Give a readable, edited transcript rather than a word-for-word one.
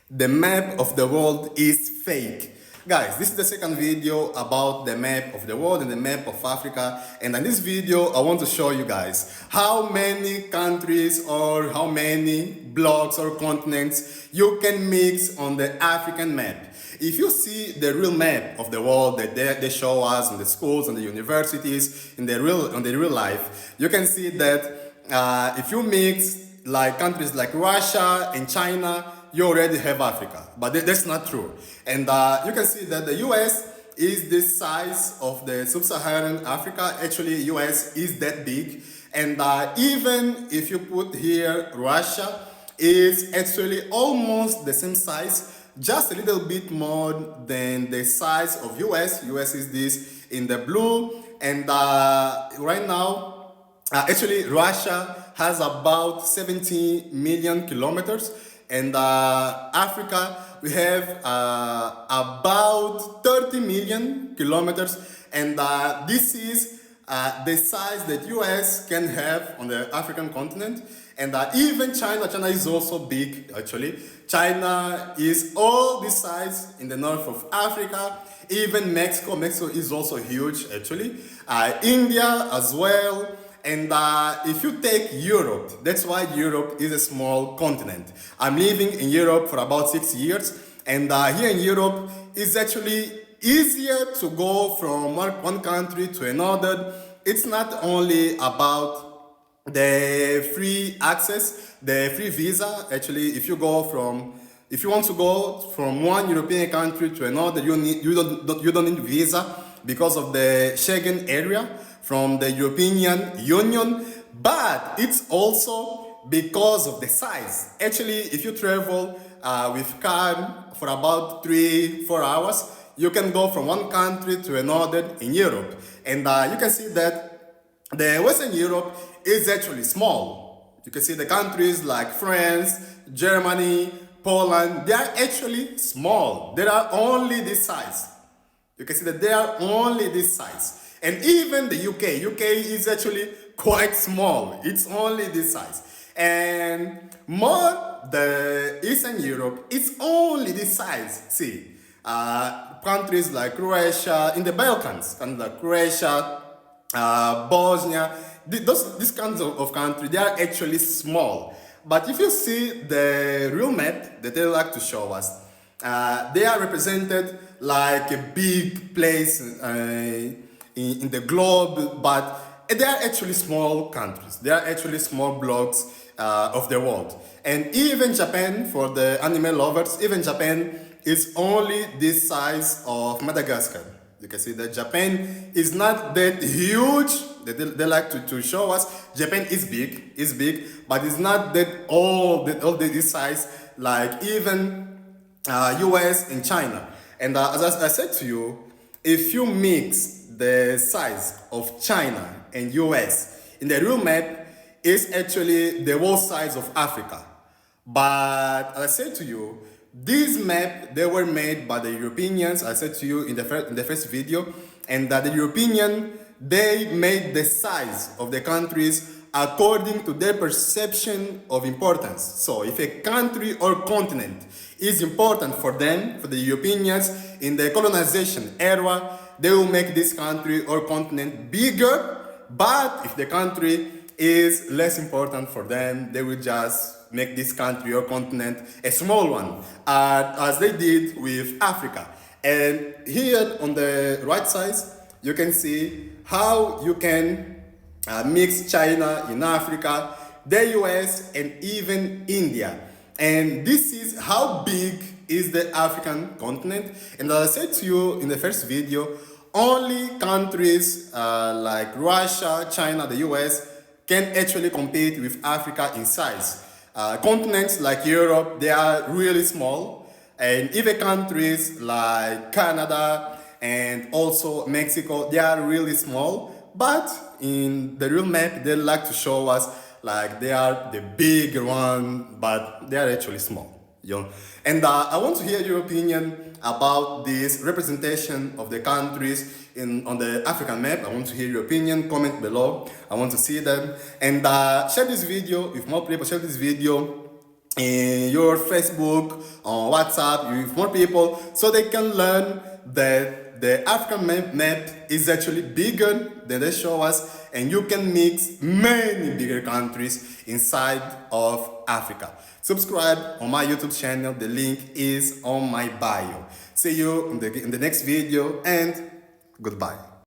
the map of the world is fake. Guys, this is the second video about the map of the world and the map of Africa. And in this video, I want to show you guys how many countries or how many blocks or continents you can mix on the African map. If you see the real map of the world that they show us in the schools and the universities, on the real life, you can see that if you mix like countries like Russia and China, you already have Africa. But that's not true. And you can see that the US is the size of the sub-Saharan Africa. Actually, US is that big. And even if you put here Russia, is actually almost the same size, just a little bit more than the size of US. US is this in the blue. And right now, actually, Russia has about 70 million kilometers, and Africa, we have about 30 million kilometers, and this is the size that US can have on the African continent. And even China is also big, actually. China is all this size in the north of Africa. Even Mexico is also huge, actually. India as well. And if you take Europe, that's why Europe is a small continent. I'm living in Europe for about 6 years. And here in Europe, it's actually easier to go from one country to another. It's not only about the free access, the free visa. Actually, if you want to go from one European country to another, you don't need visa because of the Schengen area from the European Union. But it's also because of the size. Actually, if you travel with car for about 3-4 hours, you can go from one country to another in Europe. And you can see that the Western Europe is actually small. You can see the countries like France, Germany, Poland, they are actually small. They are only this size. You can see that they are only this size. And even the UK is actually quite small. It's only this size. And more the Eastern Europe, it's only this size. See, countries like Croatia, in the Balkans, countries like Croatia, Bosnia, these kinds of countries, they are actually small. But if you see the real map that they like to show us, they are represented like a big place in the globe, but they are actually small countries. They are actually small blocks of the world. And even Japan, for the animal lovers, even Japan is only this size of Madagascar. You can see that Japan is not that huge. They like to show us. Japan is big, but it's not that all this size like even US and China. And as I said to you, if you mix the size of China and US in the real map, is actually the whole size of Africa. But as I said to you, these maps, they were made by the Europeans, I said to you in the first video, and that the Europeans, they made the size of the countries according to their perception of importance. So if a country or continent is important for them, for the Europeans, in the colonization era, they will make this country or continent bigger, but if the country is less important for them, they will just make this country or continent a small one, as they did with Africa. And here on the right side, you can see how you can mix China in Africa, the US, and even India. And this is how big is the African continent. And as I said to you in the first video, only countries like Russia, China, the US can actually compete with Africa in size. Continents like Europe, they are really small, and even countries like Canada and also Mexico, they are really small, but in the real map, they like to show us like they are the big one, but they are actually small. You know? And I want to hear your opinion about this representation of the countries on the African map. I want to hear your opinion. Comment below. I want to see them. And share this video with more people. Share this video in your Facebook, on WhatsApp, with more people, so they can learn that the African map is actually bigger than they show us, and you can mix many bigger countries inside of Africa. Subscribe on my YouTube channel, the link is on my bio. See you in the next video, and goodbye.